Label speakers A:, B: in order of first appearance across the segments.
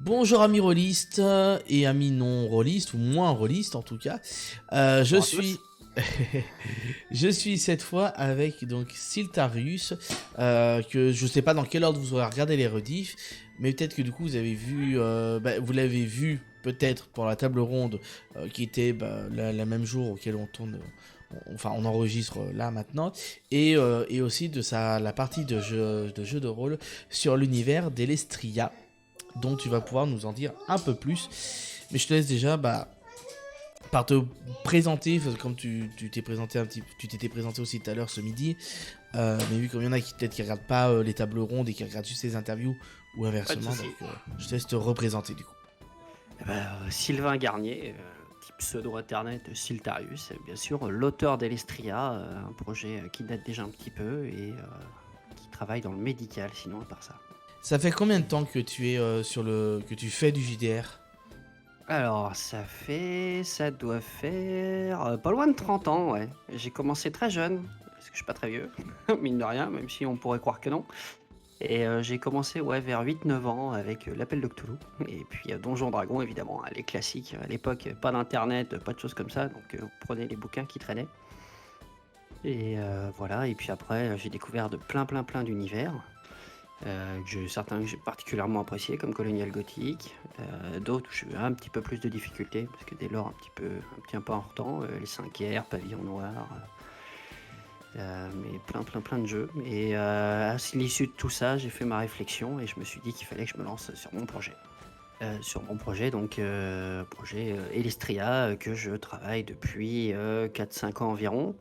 A: Bonjour amis rôlistes et amis non rôlistes ou moins rôlistes en tout cas. Je
B: Bonjour à
A: suis
B: tous.
A: je suis cette fois avec donc Siltarius que je sais pas dans quel ordre vous aurez regardé les rediffs, mais peut-être que du coup vous avez vu vous l'avez vu peut-être pour la table ronde qui était la même jour auquel on tourne enfin on enregistre là maintenant et aussi de la partie de jeu de rôle sur l'univers d'Elestria dont tu vas pouvoir nous en dire un peu plus. Mais je te laisse déjà par te présenter, comme tu t'es présenté tu t'étais présenté aussi tout à l'heure ce midi. Mais vu qu'il y en a qui peut-être qui regardent pas les tables rondes et qui regardent juste les interviews ou
B: Pas de
A: inversement, donc
B: souci.
A: je te laisse te représenter du coup.
B: Sylvain Garnier, petit pseudo internet Siltarius, bien sûr, l'auteur d'Elestria, un projet qui date déjà un petit peu et qui travaille dans le médical, sinon à part ça.
A: Ça fait combien de temps que tu es que tu fais du JDR?
B: Alors, ça doit faire pas loin de 30 ans, ouais. J'ai commencé très jeune, parce que je suis pas très vieux, mine de rien, même si on pourrait croire que non. Et j'ai commencé ouais, vers 8-9 ans avec l'Appel de Cthulhu. Et puis Donjon Dragon, évidemment, hein, les classiques. À l'époque, pas d'internet, pas de choses comme ça. Donc vous prenez les bouquins qui traînaient. Et voilà. Et puis après, j'ai découvert de plein d'univers. Certains que j'ai particulièrement appréciés, comme Colonial Gothic. D'autres où j'ai eu un petit peu plus de difficultés, parce que des lores un petit peu important. Les 5R, Pavillon Noir. Mais plein de jeux. Et à l'issue de tout ça, j'ai fait ma réflexion et je me suis dit qu'il fallait que je me lance sur mon projet. Projet Elestria, que je travaille depuis 4-5 ans environ,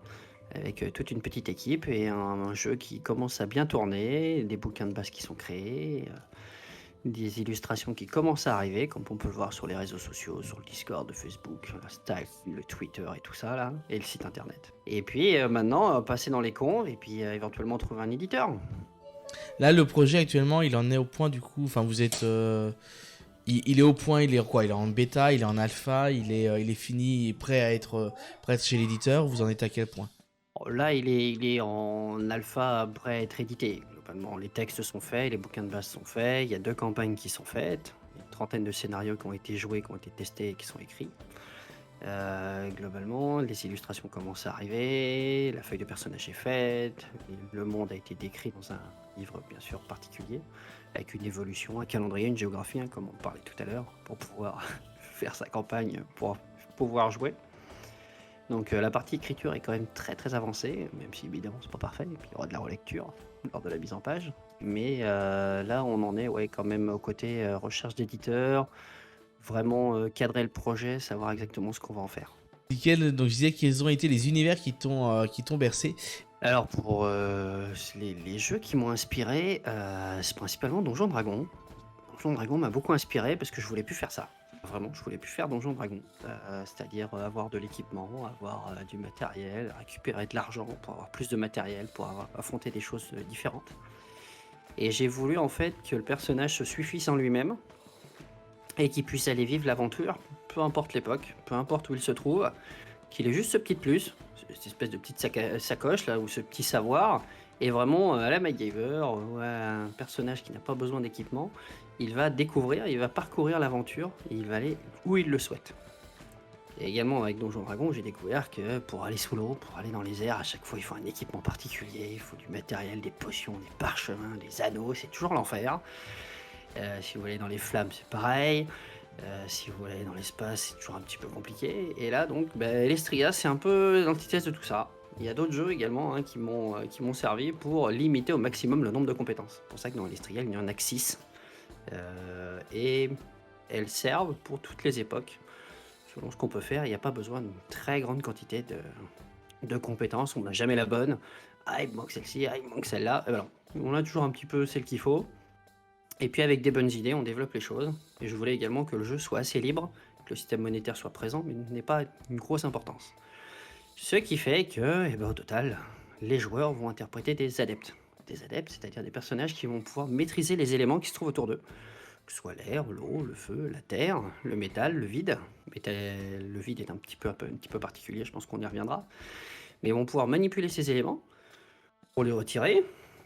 B: avec toute une petite équipe et un jeu qui commence à bien tourner, des bouquins de base qui sont créés, des illustrations qui commencent à arriver, comme on peut le voir sur les réseaux sociaux, sur le Discord, le Facebook, l'Insta, le Twitter et tout ça, là, et le site internet. Et puis maintenant, passer dans les cons et puis éventuellement trouver un éditeur.
A: Là, le projet actuellement, il en est au point du coup. Enfin, vous êtes. Il est au point, il est quoi? Il est en bêta, il est en alpha, il est fini, prêt à être chez l'éditeur. Vous en êtes à quel point?
B: Là, il est en alpha prêt à être édité. Globalement, les textes sont faits, les bouquins de base sont faits, il y a 2 campagnes qui sont faites, une trentaine de scénarios qui ont été joués, qui ont été testés et qui sont écrits. Globalement, les illustrations commencent à arriver, la feuille de personnage est faite, le monde a été décrit dans un livre bien sûr particulier, avec une évolution, un calendrier, une géographie, hein, comme on parlait tout à l'heure, pour pouvoir faire sa campagne, pour pouvoir jouer. Donc la partie écriture est quand même très avancée, même si évidemment c'est pas parfait, et puis il y aura de la relecture lors de la mise en page. Mais là on en est ouais, quand même au côté recherche d'éditeur, vraiment cadrer le projet, savoir exactement ce qu'on va en faire.
A: Donc je disais quels ont été les univers qui t'ont bercé.
B: Alors pour les jeux qui m'ont inspiré, c'est principalement Donjon Dragon. Donjon Dragon m'a beaucoup inspiré parce que je voulais plus faire ça. Vraiment, je voulais plus faire Donjon Dragon. C'est-à-dire avoir de l'équipement, avoir du matériel, récupérer de l'argent pour avoir plus de matériel, pour affronter des choses différentes. Et j'ai voulu en fait que le personnage se suffise en lui-même et qu'il puisse aller vivre l'aventure, peu importe l'époque, peu importe où il se trouve, qu'il ait juste ce petit plus, cette espèce de petite sacoche là, ou ce petit savoir, et vraiment à la MacGyver, ou à un personnage qui n'a pas besoin d'équipement, il va découvrir, il va parcourir l'aventure, et il va aller où il le souhaite. Et également avec Donjon Dragon, j'ai découvert que pour aller sous l'eau, pour aller dans les airs, à chaque fois il faut un équipement particulier, il faut du matériel, des potions, des parchemins, des anneaux, c'est toujours l'enfer. Si vous voulez dans les flammes, c'est pareil. Si vous voulez dans l'espace, c'est toujours un petit peu compliqué. Et là, donc, l'Estria, c'est un peu l'antithèse de tout ça. Il y a d'autres jeux également hein, qui m'ont servi pour limiter au maximum le nombre de compétences. C'est pour ça que dans l'Estria, il y en a que 6. Et elles servent pour toutes les époques. Selon ce qu'on peut faire, il n'y a pas besoin d'une très grande quantité de compétences. On n'a jamais la bonne. Ah, il me manque celle-ci, ah, il me manque celle-là. Et ben non. On a toujours un petit peu celle qu'il faut. Et puis avec des bonnes idées, on développe les choses. Et je voulais également que le jeu soit assez libre, que le système monétaire soit présent, mais n'ait pas une grosse importance. Ce qui fait que, au total, les joueurs vont interpréter des adeptes. Des adeptes, c'est-à-dire des personnages qui vont pouvoir maîtriser les éléments qui se trouvent autour d'eux. Que ce soit l'air, l'eau, le feu, la terre, le métal, le vide. Le vide est un petit peu particulier, je pense qu'on y reviendra. Mais ils vont pouvoir manipuler ces éléments pour les retirer,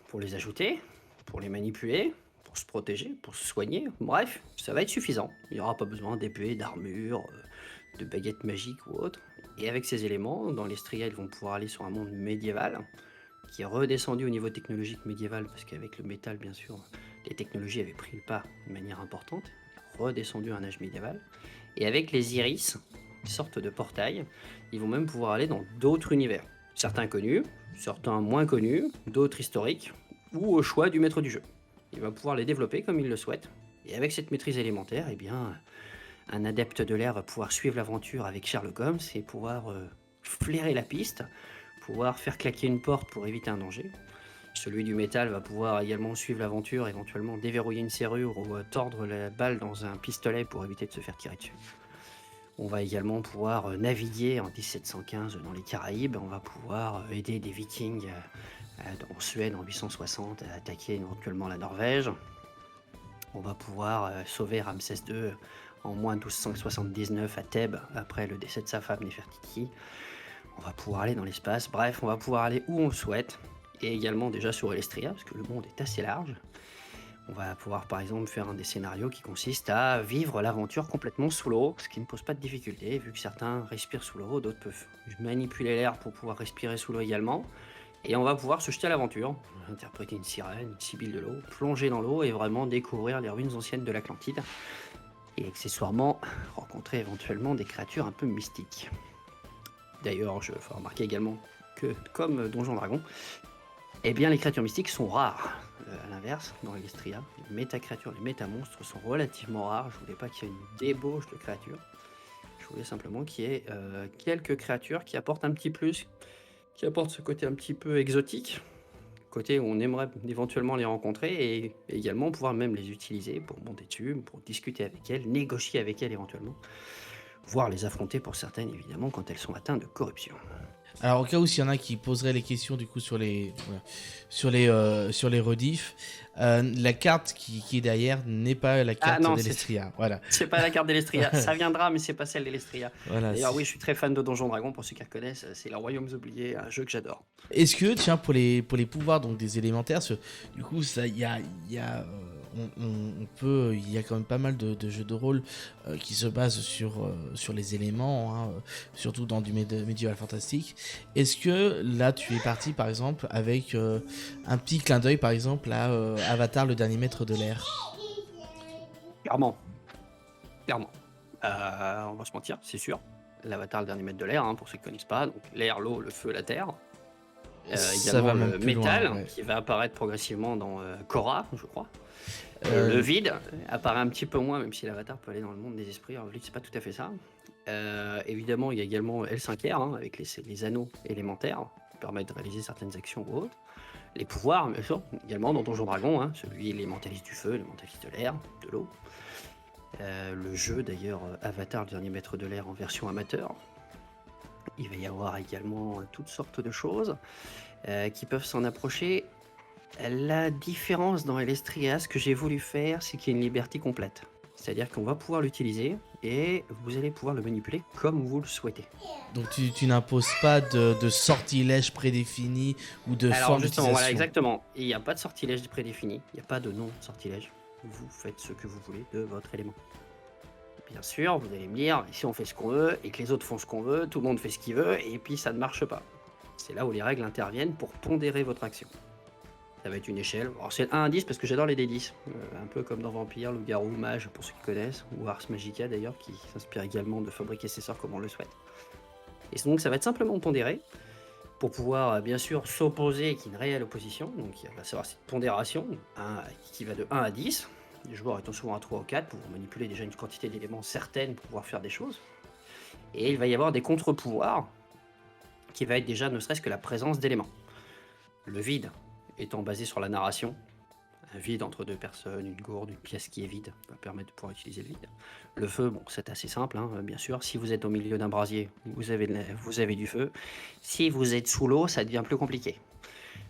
B: pour les ajouter, pour les manipuler, pour se protéger, pour se soigner. Bref, ça va être suffisant. Il n'y aura pas besoin d'épée, d'armure, de baguettes magiques ou autre. Et avec ces éléments, dans l'Estria, ils vont pouvoir aller sur un monde médiéval qui est redescendu au niveau technologique médiéval parce qu'avec le métal, bien sûr, les technologies avaient pris le pas de manière importante, redescendu à un âge médiéval. Et avec les iris, une sorte de portail, ils vont même pouvoir aller dans d'autres univers. Certains connus, certains moins connus, d'autres historiques, ou au choix du maître du jeu. Il va pouvoir les développer comme il le souhaite. Et avec cette maîtrise élémentaire, eh bien, un adepte de l'air va pouvoir suivre l'aventure avec Sherlock Holmes et pouvoir flairer la piste, pouvoir faire claquer une porte pour éviter un danger. Celui du métal va pouvoir également suivre l'aventure, éventuellement déverrouiller une serrure ou tordre la balle dans un pistolet pour éviter de se faire tirer dessus. On va également pouvoir naviguer en 1715 dans les Caraïbes. On va pouvoir aider des Vikings en Suède en 860 à attaquer éventuellement la Norvège. On va pouvoir sauver Ramsès II en moins 1279 à Thèbes après le décès de sa femme Néfertiti. On va pouvoir aller dans l'espace. Bref, on va pouvoir aller où on le souhaite. Et également déjà sur Elestria, parce que le monde est assez large. On va pouvoir par exemple faire un des scénarios qui consiste à vivre l'aventure complètement sous l'eau, ce qui ne pose pas de difficulté, vu que certains respirent sous l'eau, d'autres peuvent manipuler l'air pour pouvoir respirer sous l'eau également. Et on va pouvoir se jeter à l'aventure, interpréter une sirène, une sibylle de l'eau, plonger dans l'eau et vraiment découvrir les ruines anciennes de l'Atlantide. Et accessoirement, rencontrer éventuellement des créatures un peu mystiques. D'ailleurs, je fais remarquer également que, comme Donjon Dragon, eh bien les créatures mystiques sont rares. À l'inverse, dans l'Estria, les méta-créatures, les méta-monstres sont relativement rares. Je voulais pas qu'il y ait une débauche de créatures. Je voulais simplement qu'il y ait quelques créatures qui apportent un petit plus, qui apportent ce côté un petit peu exotique, côté où on aimerait éventuellement les rencontrer et également pouvoir même les utiliser pour monter dessus, pour discuter avec elles, négocier avec elles éventuellement, voire les affronter pour certaines évidemment quand elles sont atteintes de corruption.
A: Alors au cas où s'il y en a qui poseraient les questions du coup sur les rediffs, la carte qui est derrière n'est pas la carte
B: non,
A: d'Elestria. Voilà.
B: C'est pas la carte d'Elestria, ça viendra, mais c'est pas celle d'Elestria.
A: Voilà.
B: D'ailleurs, oui, je suis très fan de Donjon Dragon, pour ceux qui reconnaissent, c'est le Royaumes Oubliés, un jeu que j'adore.
A: Est-ce que, tiens, pour les pouvoirs donc des élémentaires, du coup, ça, il y a on peut, il y a quand même pas mal de jeux de rôle qui se basent sur les éléments, hein, surtout dans du médiéval fantastique. Est-ce que là, tu es parti, par exemple, avec un petit clin d'œil, par exemple, à Avatar, le dernier maître de l'air?
B: Clairement. On va se mentir, c'est sûr. L'Avatar, le dernier maître de l'air, hein, pour ceux qui ne connaissent pas. Donc l'air, l'eau, le feu, la terre.
A: Ça va
B: Également
A: même
B: le
A: plus
B: métal,
A: loin, ouais.
B: qui va apparaître progressivement dans Korra, je crois. Le vide apparaît un petit peu moins, même si l'Avatar peut aller dans le monde des esprits. Alors, le vide, c'est pas tout à fait ça. Évidemment, il y a également L5R, hein, avec les anneaux élémentaires, qui permettent de réaliser certaines actions ou autres. Les pouvoirs, bien sûr, également dans Donjon Dragon, hein, celui élémentaliste du feu, élémentaliste de l'air, de l'eau. Le jeu, d'ailleurs, Avatar, le dernier maître de l'air en version amateur. Il va y avoir également toutes sortes de choses qui peuvent s'en approcher. La différence dans Elestria, ce que j'ai voulu faire, c'est qu'il y a une liberté complète. C'est-à-dire qu'on va pouvoir l'utiliser et vous allez pouvoir le manipuler comme vous le souhaitez.
A: Donc tu n'imposes pas de sortilège prédéfini ou de
B: Alors
A: forme
B: justement,
A: d'utilisation.
B: voilà, exactement. Il n'y a pas de sortilège prédéfini, il n'y a pas de non-sortilège. Vous faites ce que vous voulez de votre élément. Bien sûr, vous allez me dire, si on fait ce qu'on veut et que les autres font ce qu'on veut, tout le monde fait ce qu'il veut et puis ça ne marche pas. C'est là où les règles interviennent pour pondérer votre action. Ça va être une échelle. Alors c'est 1 à 10 parce que j'adore les D10. Un peu comme dans Vampire, Loup-Garou, Mage, pour ceux qui connaissent, ou Ars Magica d'ailleurs, qui s'inspire également de fabriquer ses sorts comme on le souhaite. Et donc ça va être simplement pondéré pour pouvoir bien sûr s'opposer avec une réelle opposition. Donc il va savoir cette pondération qui va de 1 à 10. Les joueurs étant souvent à 3 ou 4 pour manipuler déjà une quantité d'éléments certaines pour pouvoir faire des choses. Et il va y avoir des contre-pouvoirs qui va être déjà ne serait-ce que la présence d'éléments. Le vide étant basé sur la narration, un vide entre deux personnes, une gourde, une pièce qui est vide, va permettre de pouvoir utiliser le vide. Le feu, bon, c'est assez simple, hein, bien sûr. Si vous êtes au milieu d'un brasier, vous avez du feu. Si vous êtes sous l'eau, ça devient plus compliqué.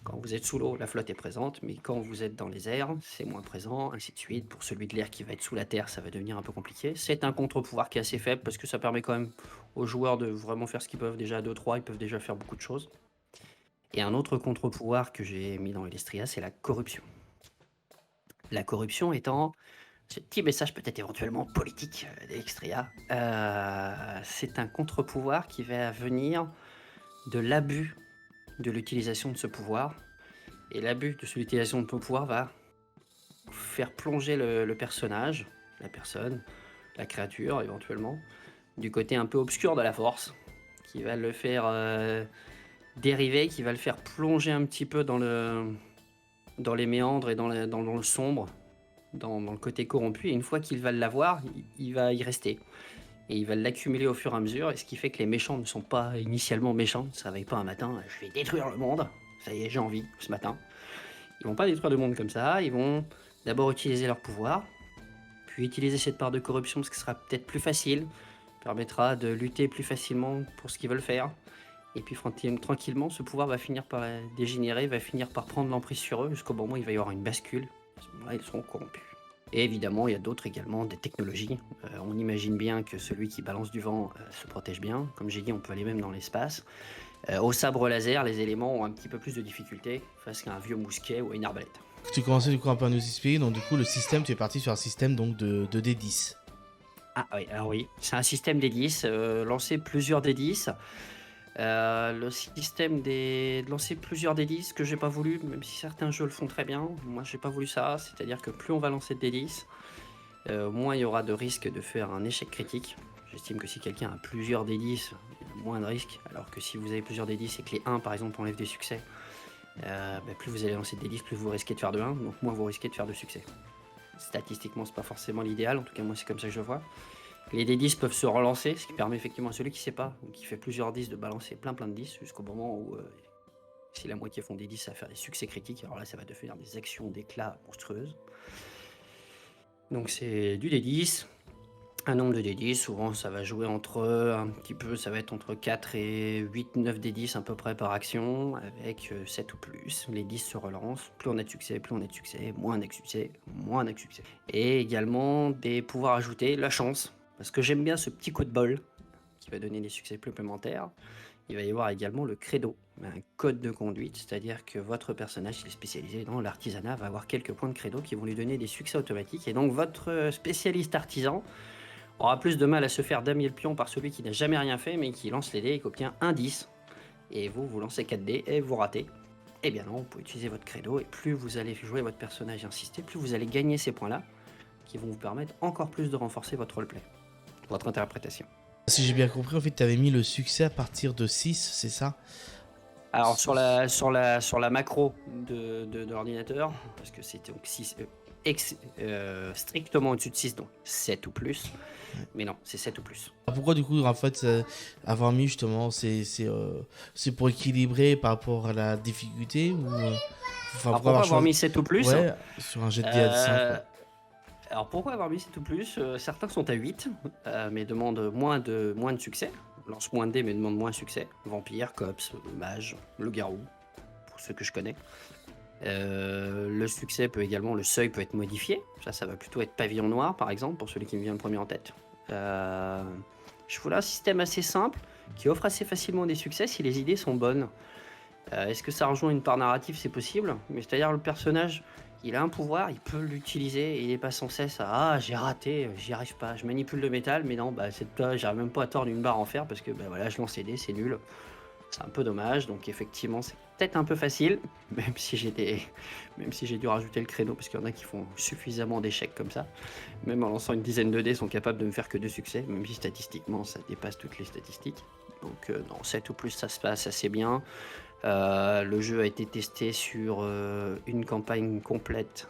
B: Quand vous êtes sous l'eau, la flotte est présente, mais quand vous êtes dans les airs, c'est moins présent, ainsi de suite. Pour celui de l'air qui va être sous la terre, ça va devenir un peu compliqué. C'est un contre-pouvoir qui est assez faible, parce que ça permet quand même aux joueurs de vraiment faire ce qu'ils peuvent. Déjà à 2-3, ils peuvent déjà faire beaucoup de choses. Et un autre contre-pouvoir que j'ai mis dans Elestria, c'est la corruption. La corruption étant ce petit message peut-être éventuellement politique d'Extria, c'est un contre-pouvoir qui va venir de l'abus de l'utilisation de ce pouvoir. Et l'abus de l'utilisation de ce pouvoir va faire plonger le personnage, la personne, la créature éventuellement, du côté un peu obscur de la force, qui va le faire dériver, qui va le faire plonger un petit peu dans les méandres et dans le sombre, dans le côté corrompu. Et une fois qu'il va l'avoir, il va y rester. Et il va l'accumuler au fur et à mesure, et ce qui fait que les méchants ne sont pas initialement méchants, ne se réveillent pas un matin, je vais détruire le monde, ça y est, j'ai envie, ce matin. Ils vont pas détruire le monde comme ça, ils vont d'abord utiliser leur pouvoir, puis utiliser cette part de corruption, parce que ce sera peut-être plus facile, permettra de lutter plus facilement pour ce qu'ils veulent faire. Et puis tranquillement, ce pouvoir va finir par dégénérer, va finir par prendre l'emprise sur eux, jusqu'au moment où il va y avoir une bascule. À ce moment-là, ils seront corrompus. Et évidemment, il y a d'autres également, des technologies. On imagine bien que celui qui balance du vent se protège bien. Comme j'ai dit, on peut aller même dans l'espace. Au sabre laser, les éléments ont un petit peu plus de difficulté face à un vieux mousquet ou à une arbalète.
A: Tu commençais du coup un peu à nous expliquer, donc du coup le système, tu es parti sur un système donc de D10.
B: Ah oui, alors oui, c'est un système des 10, lancer plusieurs des 10. Le système de lancer plusieurs des 10 que j'ai pas voulu, même si certains jeux le font très bien, moi j'ai pas voulu ça, c'est-à-dire que plus on va lancer de D10, moins il y aura de risque de faire un échec critique. J'estime que si quelqu'un a plusieurs D10, il y a moins de risques, alors que si vous avez plusieurs D10 et que les 1 par exemple enlèvent des succès, plus vous allez lancer de D10, plus vous risquez de faire de 1, donc moins vous risquez de faire de succès. Statistiquement, c'est pas forcément l'idéal, en tout cas moi c'est comme ça que je le vois. Les D10 peuvent se relancer, ce qui permet effectivement à celui qui sait pas, ou qui fait plusieurs 10, de balancer plein de 10, jusqu'au moment où, si la moitié font des 10, ça va faire des succès critiques, alors là ça va devenir des actions d'éclat monstrueuses. Donc c'est du D10, un nombre de D10, souvent ça va jouer entre un petit peu, ça va être entre 4 et 8, 9 D10 à peu près par action, avec 7 ou plus. Les 10 se relancent, plus on a de succès, plus on a de succès, moins on a de succès, moins on a de succès. Et également des pouvoirs ajoutés, la chance, parce que j'aime bien ce petit coup de bol qui va donner des succès supplémentaires. Il va y avoir également le credo, un code de conduite, c'est-à-dire que votre personnage, s'il est spécialisé dans l'artisanat, va avoir quelques points de credo qui vont lui donner des succès automatiques. Et donc votre spécialiste artisan aura plus de mal à se faire damier le pion par celui qui n'a jamais rien fait, mais qui lance les dés et qui obtient un 10. Et vous lancez 4 dés et vous ratez. Eh bien non, vous pouvez utiliser votre credo, et plus vous allez jouer votre personnage et insister, plus vous allez gagner ces points-là, qui vont vous permettre encore plus de renforcer votre roleplay, votre interprétation.
A: Si j'ai bien compris, en fait, tu avais mis le succès à partir de 6, c'est ça?
B: Alors sur la macro de l'ordinateur, parce que c'était donc 6, strictement au-dessus de 6, donc 7 ou plus. Mais non, c'est 7 ou plus.
A: Pourquoi du coup, en fait, avoir mis justement, c'est pour équilibrer par rapport à la difficulté ou enfin,
B: Alors pourquoi avoir mis 7 ou plus?
A: Ouais, sur un jet de dés à 5, quoi.
B: Alors pourquoi avoir mis 7 ou plus? Certains sont à 8, mais demandent moins de succès. Lance moins de dés, mais demandent moins de succès. Vampire, cops, mage, loup-garou, pour ceux que je connais. Le succès peut également, le seuil peut être modifié. Ça va plutôt être pavillon noir, par exemple, pour celui qui me vient le premier en tête. Je voulais un système assez simple, qui offre assez facilement des succès si les idées sont bonnes. Est-ce que ça rejoint une part narrative? C'est possible, mais c'est-à-dire le personnage, il a un pouvoir, il peut l'utiliser, et il n'est pas sans cesse à « Ah, j'ai raté, j'y arrive pas, je manipule le métal, mais non, j'arrive même pas à tordre une barre en fer parce que voilà, je lance les dés, c'est nul. » C'est un peu dommage, donc effectivement c'est peut-être un peu facile, même si j'ai dû rajouter le créneau, parce qu'il y en a qui font suffisamment d'échecs comme ça. Même en lançant une dizaine de dés, sont capables de me faire que 2 succès, même si statistiquement ça dépasse toutes les statistiques. Donc dans 7 ou plus ça se passe assez bien. Le jeu a été testé sur une campagne complète,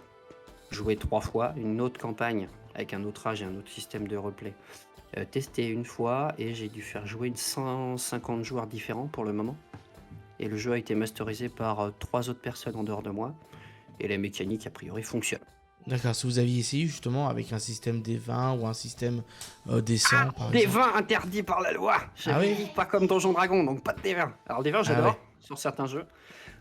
B: jouée 3 fois, une autre campagne avec un autre âge et un autre système de replay. Testé une fois, et j'ai dû faire jouer 150 joueurs différents pour le moment. Et le jeu a été masterisé par 3 autres personnes en dehors de moi. Et la mécanique, a priori, fonctionne.
A: D'accord, si vous aviez essayé justement avec un système des 20 ou un système des 100 par
B: Des
A: exemple.
B: 20 interdits par la loi. J'avais dit pas comme Donjon Dragon, donc pas de D20. Alors D20 j'adore sur certains jeux.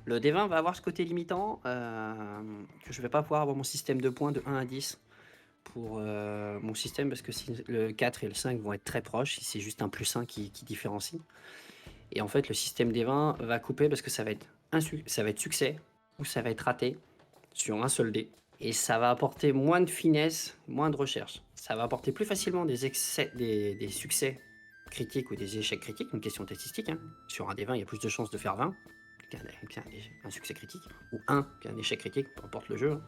B: Le D20 va avoir ce côté limitant que je vais pas pouvoir avoir mon système de points de 1 à 10 pour mon système, parce que si le 4 et le 5 vont être très proches, si c'est juste un +1 qui différencie. Et en fait le système des 20 va couper, parce que ça va être succès ou ça va être raté sur un seul dé. et ça va apporter moins de finesse, moins de recherche. Ça va apporter plus facilement des succès critiques ou des échecs critiques, une question statistique, hein. Sur un des 20, il y a plus de chances de faire 20 qu'un succès critique, ou un qu'un échec critique, peu importe le jeu, hein.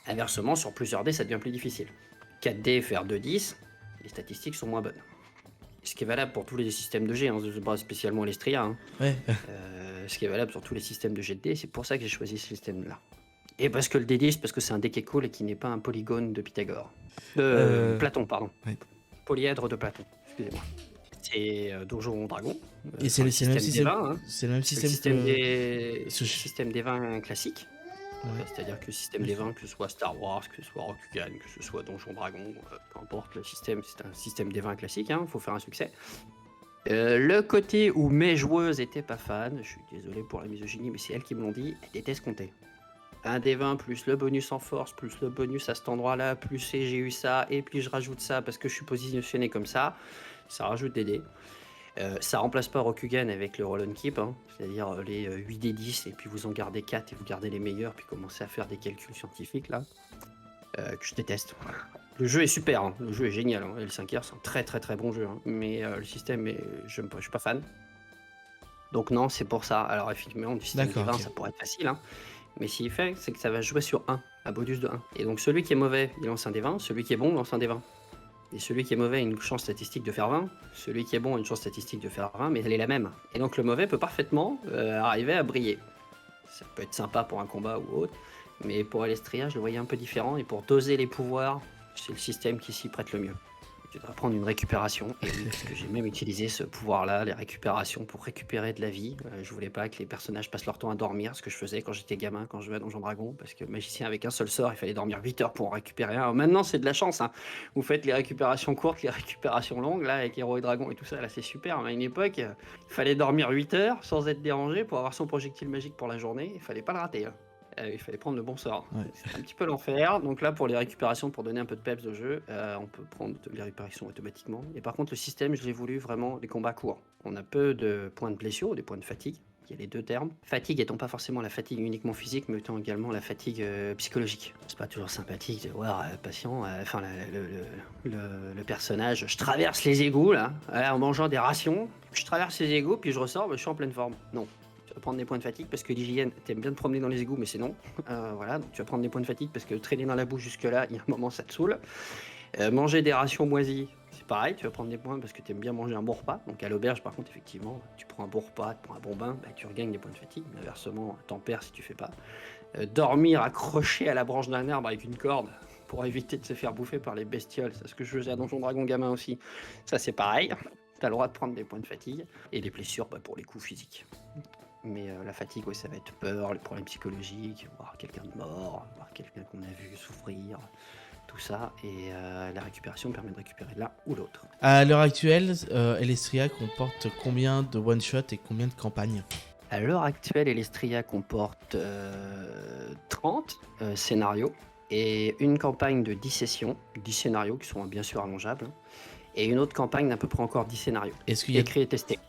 B: Inversement, sur plusieurs dés, ça devient plus difficile. 4 dés faire 2-10, les statistiques sont moins bonnes. Ce qui est valable pour tous les systèmes de G, hein, pas spécialement l'Estria, hein.
A: Ouais.
B: Ce qui est valable sur tous les systèmes de jet de dés, c'est pour ça que j'ai choisi ce système-là. Et parce que le D10, parce que c'est un dé qui est cool et qui n'est pas un polygone de Pythagore. Platon, pardon.
A: Ouais.
B: Polyèdre de Platon, excusez-moi. C'est Donjon Dragon.
A: Et c'est le même système.
B: des 20, hein.
A: C'est le même
B: C'est le
A: système
B: système
A: que.
B: des...
A: Ce-
B: système des 20 classique.
A: Ouais.
B: C'est-à-dire que le système des 20, que ce soit Star Wars, que ce soit Rokugan, que ce soit Donjon Dragon, peu importe le système, c'est un système des 20 classique, il faut faire un succès. Le côté où mes joueuses étaient pas fans, je suis désolé pour la misogynie, mais c'est elles qui me l'ont dit, elles détestent compter. Un des 20 plus le bonus en force, plus le bonus à cet endroit-là, plus j'ai eu ça, et puis je rajoute ça parce que je suis positionné comme ça rajoute des dés. Ça remplace pas Rokugan avec le roll and keep, hein, c'est-à-dire les 8 des 10 et puis vous en gardez 4 et vous gardez les meilleurs, puis commencez à faire des calculs scientifiques là, que je déteste. Le jeu est super, hein, le jeu est génial, hein, L5R c'est un très très très bon jeu, hein, mais le système, je suis pas fan. Donc non, c'est pour ça. Alors effectivement, du système
A: D'accord,
B: des 20,
A: ok.
B: ça pourrait être facile, hein, mais s'il fait, c'est que ça va jouer sur 1, un bonus de 1. Et donc celui qui est mauvais, il lance un des 20, celui qui est bon, lance un des 20. Et celui qui est mauvais a une chance statistique de faire 20, celui qui est bon a une chance statistique de faire 20, mais elle est la même. Et donc le mauvais peut parfaitement arriver à briller. Ça peut être sympa pour un combat ou autre, mais pour Alestria, je le voyais un peu différent, et pour doser les pouvoirs, c'est le système qui s'y prête le mieux. Tu dois prendre une récupération, et oui, parce que j'ai même utilisé ce pouvoir-là, les récupérations, pour récupérer de la vie. Je voulais pas que les personnages passent leur temps à dormir, ce que je faisais quand j'étais gamin, quand je jouais à Donjon Dragon, parce que magicien avec un seul sort, il fallait dormir 8 heures pour en récupérer un. Alors maintenant, c'est de la chance, hein. Vous faites les récupérations courtes, les récupérations longues, là, avec Héros et Dragons et tout ça, là, c'est super. Mais à une époque, il fallait dormir 8 heures sans être dérangé pour avoir son projectile magique pour la journée, il fallait pas le rater, hein. Il fallait prendre le bon sort.
A: Ouais.
B: C'est un petit peu l'enfer. Donc là, pour les récupérations, pour donner un peu de peps au jeu, on peut prendre les récupérations automatiquement. Et par contre, le système, je l'ai voulu vraiment les combats courts. On a peu de points de blessure ou des points de fatigue. Il y a les deux termes. Fatigue étant pas forcément la fatigue uniquement physique, mais étant également la fatigue psychologique. C'est pas toujours sympathique de voir le personnage. Je traverse les égouts là, en mangeant des rations. Je traverse les égouts, puis je ressors, je suis en pleine forme. Non. Tu vas prendre des points de fatigue parce que l'hygiène, t'aimes bien te promener dans les égouts, mais c'est non. Voilà, donc tu vas prendre des points de fatigue parce que traîner dans la bouche jusque-là, il y a un moment, ça te saoule. Manger des rations moisies, c'est pareil, tu vas prendre des points parce que t'aimes bien manger un bon repas. Donc à l'auberge, par contre, effectivement, tu prends un bon repas, tu prends un bon bain, tu regagnes des points de fatigue. Mais inversement, t'en perds si tu fais pas. Dormir accroché à la branche d'un arbre avec une corde pour éviter de se faire bouffer par les bestioles, c'est ce que je faisais à Donjon Dragon gamin aussi. Ça, c'est pareil. T'as le droit de prendre des points de fatigue. Et les blessures pour les coups physiques. Mais la fatigue, ça va être peur, les problèmes psychologiques, voir quelqu'un de mort, voir quelqu'un qu'on a vu souffrir, tout ça. Et la récupération permet de récupérer l'un ou l'autre.
A: À l'heure actuelle, Elestria comporte combien de one-shot et combien de campagnes?
B: À l'heure actuelle, Elestria comporte 30 scénarios et une campagne de 10 sessions, 10 scénarios qui sont bien sûr allongeables, et une autre campagne d'à peu près encore 10 scénarios,
A: Est-ce qu'il y a...
B: écrits et testés.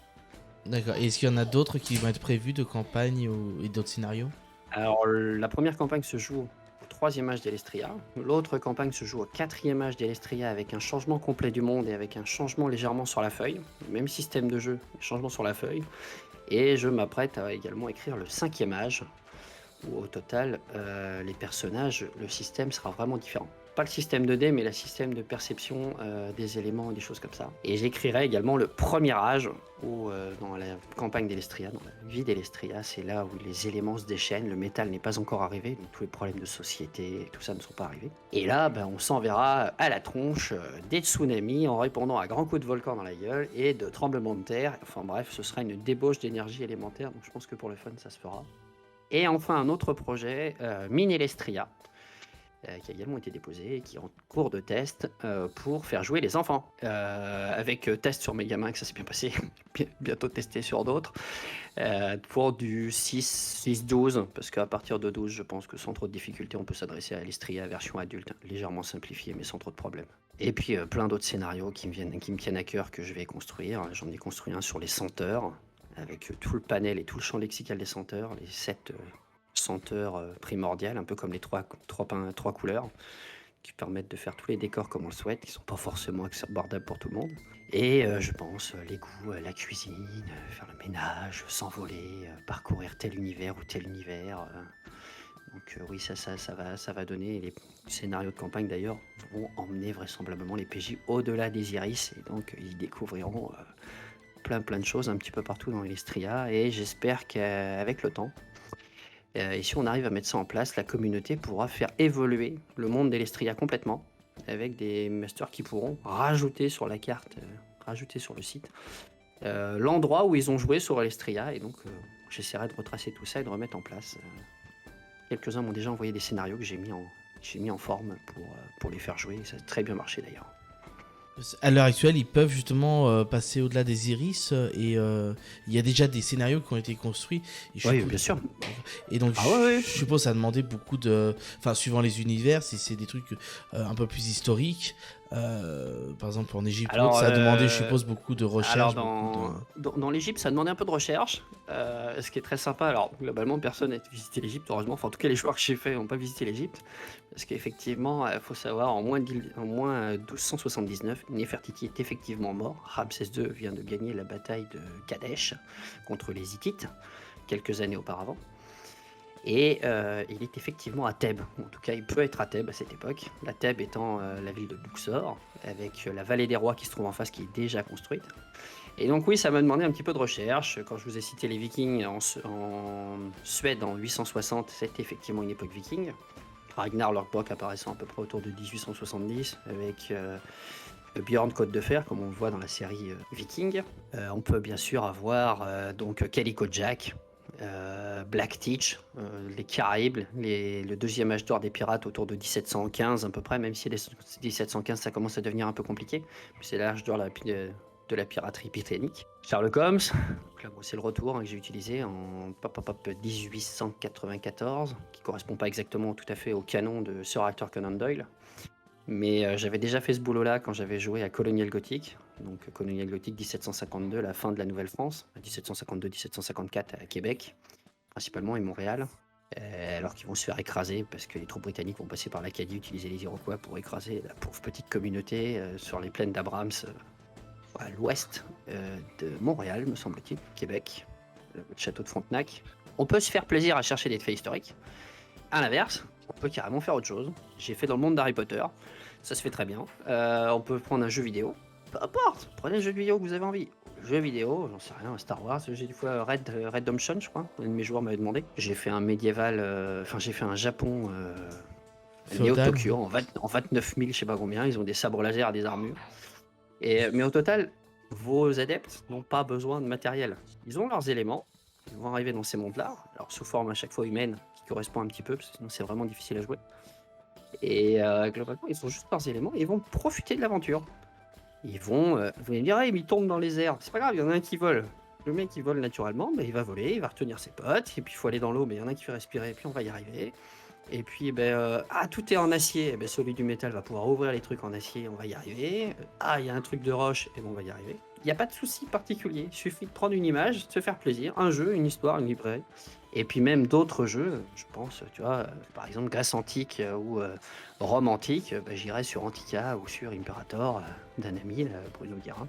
A: D'accord. Est-ce qu'il y en a d'autres qui vont être prévus de campagne et d'autres scénarios?
B: Alors, la première campagne se joue au 3e âge d'Elestria. L'autre campagne se joue au 4e âge d'Elestria avec un changement complet du monde et avec un changement légèrement sur la feuille. Même système de jeu, changement sur la feuille. Et je m'apprête à également écrire le 5e âge, où au total, les personnages, le système sera vraiment différent. Pas le système de dés, mais le système de perception des éléments et des choses comme ça. Et j'écrirai également le 1er âge, où dans la campagne d'Elestria, dans la vie d'Elestria, c'est là où les éléments se déchaînent, le métal n'est pas encore arrivé, donc tous les problèmes de société et tout ça ne sont pas arrivés. Et là, on s'enverra à la tronche des tsunamis en répondant à grands coups de volcan dans la gueule et de tremblements de terre. Enfin bref, ce sera une débauche d'énergie élémentaire, donc je pense que pour le fun, ça se fera. Et enfin, un autre projet, Mine Elestria, qui a également été déposé et qui est en cours de test pour faire jouer les enfants. Avec test sur mes gamins, que ça s'est bien passé, bientôt testé sur d'autres, pour du 6-12, parce qu'à partir de 12, je pense que sans trop de difficultés, on peut s'adresser à Elestria version adulte, légèrement simplifiée, mais sans trop de problèmes. Et puis plein d'autres scénarios qui me tiennent à cœur que je vais construire. J'en ai construit un sur les senteurs, avec tout le panel et tout le champ lexical des senteurs, les 7 senteur primordiale, un peu comme les trois couleurs, qui permettent de faire tous les décors comme on le souhaite, qui sont pas forcément abordables pour tout le monde. Et je pense les goûts, la cuisine, faire le ménage, s'envoler, parcourir tel univers ou tel univers. Donc oui, ça va donner. Les scénarios de campagne d'ailleurs vont emmener vraisemblablement les PJ au-delà des iris et donc ils découvriront plein de choses un petit peu partout dans Elestria et j'espère qu'avec le temps, et si on arrive à mettre ça en place, la communauté pourra faire évoluer le monde d'Elestria complètement avec des masters qui pourront rajouter sur la carte, rajouter sur le site l'endroit où ils ont joué sur Elestria et donc j'essaierai de retracer tout ça et de remettre en place. Quelques-uns m'ont déjà envoyé des scénarios que j'ai mis en forme pour les faire jouer. Ça a très bien marché d'ailleurs.
A: À l'heure actuelle, ils peuvent justement passer au-delà des iris et il y a déjà des scénarios qui ont été construits.
B: Oui, bien sûr.
A: Et donc,
B: ouais.
A: je suppose ça a demandé beaucoup de... Enfin, suivant les univers, si c'est des trucs un peu plus historiques, par exemple en Égypte,
B: Alors,
A: ça a demandé, je suppose, beaucoup de recherche.
B: Alors, dans l'Égypte, ça a demandé un peu de recherche, ce qui est très sympa. Alors, globalement, personne n'a visité l'Égypte, heureusement. Enfin, en tout cas, les joueurs que j'ai fait n'ont pas visité l'Égypte. Parce qu'effectivement, il faut savoir, en moins 1279, Nefertiti est effectivement mort. Ramsès II vient de gagner la bataille de Kadesh contre les Hittites, quelques années auparavant. Et il est effectivement à Thèbes. En tout cas, il peut être à Thèbes à cette époque. La Thèbes étant la ville de Luxor, avec la vallée des rois qui se trouve en face, qui est déjà construite. Et donc oui, ça m'a demandé un petit peu de recherche. Quand je vous ai cité les Vikings en Suède en 860, c'était effectivement une époque viking. Ragnar Lothbrok apparaissant à peu près autour de 1870, avec Björn Côte de Fer, comme on le voit dans la série Viking. On peut bien sûr avoir donc Calico Jack, Black Teach, les Caraïbes, le deuxième âge d'or des pirates autour de 1715 à peu près, même si 1715 ça commence à devenir un peu compliqué. C'est l'âge d'or de la piraterie britannique. Sherlock Holmes, là, bon, c'est le retour que j'ai utilisé en 1894, qui correspond pas exactement tout à fait au canon de Sir Arthur Conan Doyle. Mais j'avais déjà fait ce boulot-là quand j'avais joué à Colonial Gothic. Donc Colonial Gothic 1752, la fin de la Nouvelle-France, 1752-1754 à Québec, principalement et Montréal. Alors qu'ils vont se faire écraser parce que les troupes britanniques vont passer par l'Acadie, utiliser les Iroquois pour écraser la pauvre petite communauté sur les plaines d'Abrahams à l'ouest de Montréal, me semble-t-il, Québec, le château de Frontenac. On peut se faire plaisir à chercher des faits historiques. À l'inverse, on peut carrément faire autre chose. J'ai fait dans le monde d'Harry Potter, ça se fait très bien. On peut prendre un jeu vidéo, peu importe, prenez le jeu vidéo que vous avez envie. Jeu vidéo, j'en sais rien, Star Wars, j'ai des fois Red Redemption, je crois, un de mes joueurs m'avait demandé. J'ai fait un médiéval, j'ai fait un Japon Néo-Tokyo en 29 000, je sais pas combien, ils ont des sabres laser et des armures. Mais au total, vos adeptes n'ont pas besoin de matériel. Ils ont leurs éléments, ils vont arriver dans ces mondes-là, alors sous forme à chaque fois humaine, qui correspond un petit peu, parce que sinon c'est vraiment difficile à jouer. Et globalement, ils ont juste leurs éléments et ils vont profiter de l'aventure. Ils vont, vous allez me dire, mais ils tombent dans les airs. C'est pas grave, il y en a un qui vole. Le mec qui vole naturellement, il va voler, il va retenir ses potes, et puis il faut aller dans l'eau, mais il y en a un qui fait respirer, et puis on va y arriver. Et puis, tout est en acier. Celui du métal va pouvoir ouvrir les trucs en acier, on va y arriver. Il y a un truc de roche, et on va y arriver. Il n'y a pas de souci particulier. Il suffit de prendre une image, de se faire plaisir, un jeu, une histoire, une librairie. Et puis même d'autres jeux, je pense, tu vois, par exemple Grèce antique ou Rome antique, j'irai sur Antica ou sur Imperator d'Anami, Bruno Guérin.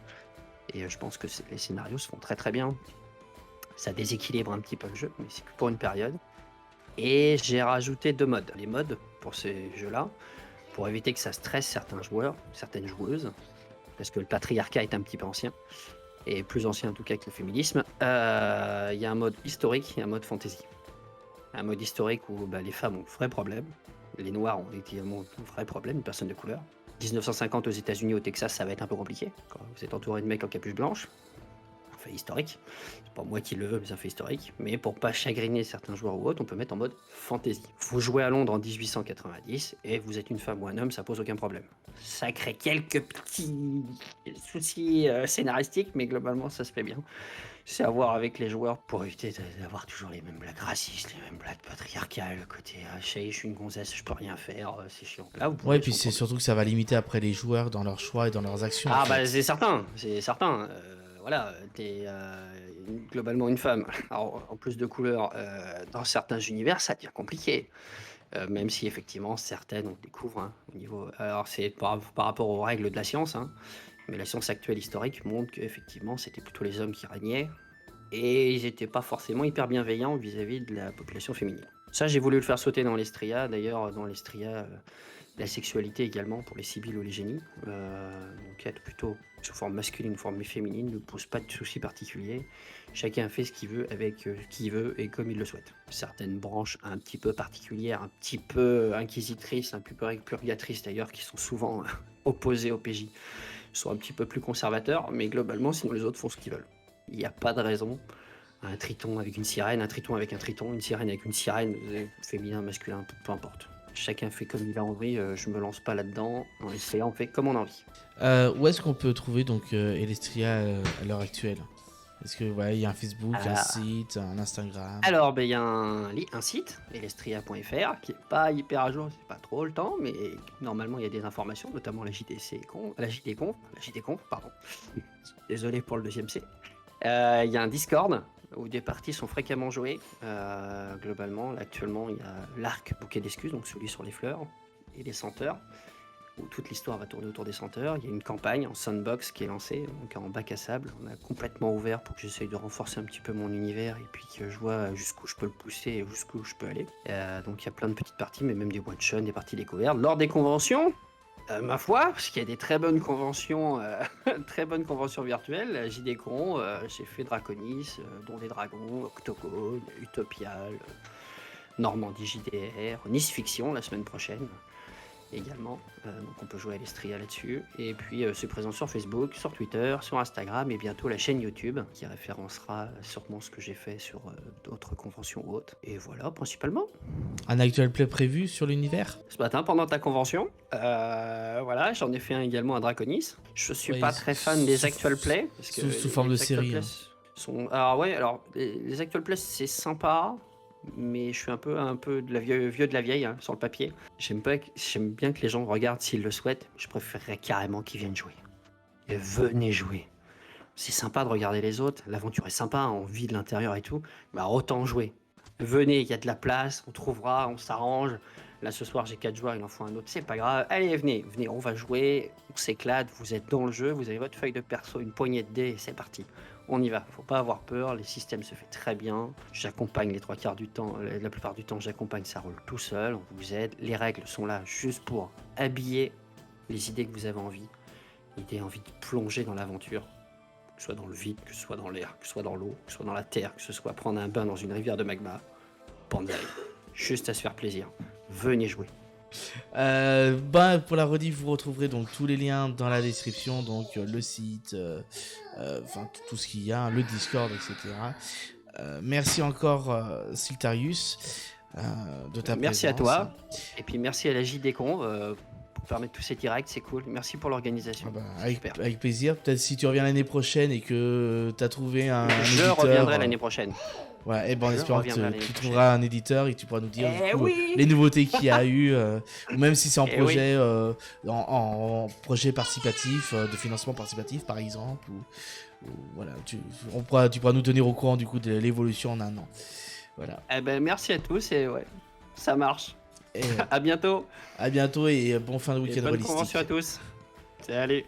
B: Et je pense que les scénarios se font très très bien. Ça déséquilibre un petit peu le jeu, mais c'est que pour une période. Et j'ai rajouté 2 modes. Les modes pour ces jeux-là, pour éviter que ça stresse certains joueurs, certaines joueuses, parce que le patriarcat est un petit peu ancien, et plus ancien en tout cas que le féminisme. Il y a un mode historique et un mode fantasy. Un mode historique où les femmes ont de vrais problèmes, les noirs ont effectivement de vrais problèmes, une personne de couleur. 1950 aux États-Unis, au Texas, ça va être un peu compliqué, quand vous êtes entouré de mecs en capuche blanche. Fait historique, c'est pas moi qui le veux, mais c'est un fait historique. Mais pour pas chagriner certains joueurs ou autres, on peut mettre en mode fantasy. Vous jouez à Londres en 1890 et vous êtes une femme ou un homme, ça pose aucun problème. Ça crée quelques petits soucis scénaristiques, mais globalement ça se fait bien. C'est à voir avec les joueurs pour éviter d'avoir toujours les mêmes blagues racistes, les mêmes blagues patriarcales, le côté je suis une gonzesse, je peux rien faire, c'est chiant. Là, vous
A: ouais, puis c'est surtout que ça va limiter après les joueurs dans leurs choix et dans leurs actions.
B: C'est certain, c'est certain. voilà, t'es globalement une femme. Alors, en plus de couleurs, dans certains univers, ça devient compliqué. Même si effectivement certaines on découvre hein, au niveau. Alors c'est par rapport aux règles de la science, hein, mais la science actuelle historique montre qu'effectivement c'était plutôt les hommes qui régnaient et ils n'étaient pas forcément hyper bienveillants vis-à-vis de la population féminine. Ça, j'ai voulu le faire sauter dans l'Estria. D'ailleurs, dans l'Estria, la sexualité également pour les Sibylles ou les génies. Donc être plutôt sous forme masculine ou forme féminine ne pose pas de soucis particuliers. Chacun fait ce qu'il veut avec qui il veut et comme il le souhaite. Certaines branches un petit peu particulières, un petit peu inquisitrices, un petit peu purgatrices d'ailleurs, qui sont souvent opposées au PJ, sont un petit peu plus conservateurs, mais globalement, sinon les autres font ce qu'ils veulent. Il n'y a pas de raison. Un triton avec une sirène, un triton avec un triton, une sirène avec une sirène, féminin, masculin, peu importe. Chacun fait comme il a envie, je me lance pas là-dedans. En Estria, on fait comme on a envie.
A: Où est-ce qu'on peut trouver donc Elestria à l'heure actuelle? Est-ce que voilà, il y a un Facebook, un site, un Instagram?
B: Alors, il y a un site, elestria.fr, qui est pas hyper à jour, c'est pas trop le temps, mais normalement il y a des informations, notamment la JDConf, pardon. Désolé pour le deuxième C. Il y a un Discord où des parties sont fréquemment jouées. Globalement, là, actuellement, il y a l'arc bouquet d'excuses, donc celui sur les fleurs et les senteurs, où toute l'histoire va tourner autour des senteurs. Il y a une campagne en sandbox qui est lancée, donc en bac à sable. On a complètement ouvert pour que j'essaye de renforcer un petit peu mon univers et puis que je vois jusqu'où je peux le pousser et jusqu'où je peux aller. Donc il y a plein de petites parties, mais même des one-shots, des parties découvertes. Lors des conventions, ma foi, parce qu'il y a des très bonnes conventions, virtuelles. JDCon, j'ai fait Draconis, Don des Dragons, Octogone, Utopial, Normandie JDR, Nice Fiction la semaine prochaine également. Donc on peut jouer à l'Estria là-dessus. Et puis c'est présent sur Facebook, sur Twitter, sur Instagram et bientôt la chaîne YouTube qui référencera sûrement ce que j'ai fait sur d'autres conventions ou autres. Et voilà, principalement.
A: Un actual play prévu sur l'univers?
B: Ce matin, pendant ta convention, voilà, j'en ai fait un également à Draconis. Je suis pas très fan des actual plays. Parce que
A: sous forme de série.
B: Alors les actual plays c'est sympa. Mais je suis un peu de la vieux de la vieille hein, sur le papier. J'aime bien que les gens regardent s'ils le souhaitent. Je préférerais carrément qu'ils viennent jouer. Et venez jouer. C'est sympa de regarder les autres. L'aventure est sympa, on vit de l'intérieur et tout. Bah autant jouer. Venez, il y a de la place, on trouvera, on s'arrange. Là ce soir j'ai 4 joueurs, il en faut un autre, c'est pas grave. Allez, venez, on va jouer, on s'éclate, vous êtes dans le jeu, vous avez votre feuille de perso, une poignée de dés et c'est parti. On y va, faut pas avoir peur, les systèmes se fait très bien. J'accompagne les 3/4 du temps, la plupart du temps j'accompagne, ça roule tout seul, on vous aide. Les règles sont là juste pour habiller les idées que vous avez envie de plonger dans l'aventure, que ce soit dans le vide, que ce soit dans l'air, que ce soit dans l'eau, que ce soit dans la terre, que ce soit prendre un bain dans une rivière de magma. Pandale, juste à se faire plaisir. Venez jouer.
A: Pour la rediff, vous retrouverez donc tous les liens dans la description, donc le site, tout ce qu'il y a, le Discord, etc. Merci encore Siltarius de ta présence.
B: Merci à toi, et puis merci à la JDCon pour permettre tous ces directs, c'est cool. Merci pour l'organisation.
A: Avec plaisir. Peut-être si tu reviens l'année prochaine et que tu as trouvé un éditeur,
B: reviendrai l'année prochaine.
A: Ouais, et en espérant que tu trouveras un éditeur et que tu pourras nous dire les nouveautés qu'il y a eu, ou même si c'est en projet, en projet participatif, de financement participatif par exemple, ou voilà, tu pourras nous tenir au courant du coup de l'évolution en un an. Voilà.
B: Merci à tous et ça marche. Et à bientôt.
A: À bientôt et bon fin de week-end
B: bonne convention à tous. Salut.